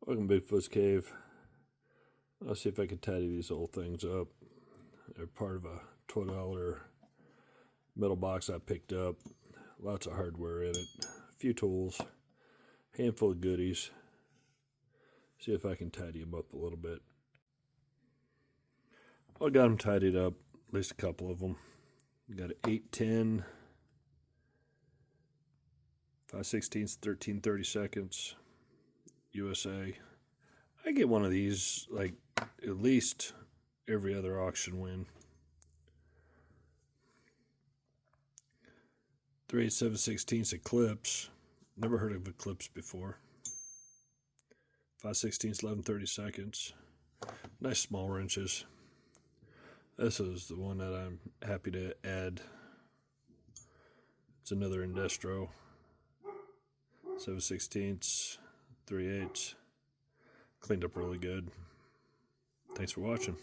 Welcome to Bigfoot's Cave. I'll see if I can tidy these old things up. They're part of a $12 metal box I picked up. Lots of hardware in it. A few tools. Handful of goodies. See if I can tidy them up a little bit. I got them tidied up. At least a couple of them. Got an 810. 5/16, 13/32 USA. I get one of these like at least every other auction win. 3/8 7/16 Eclipse. Never heard of Eclipse before. 5/16 11/32. Nice small wrenches. This is the one that I'm happy to add. It's another Indestro. 7/16, 3/8. Cleaned up really good. Thanks for watching.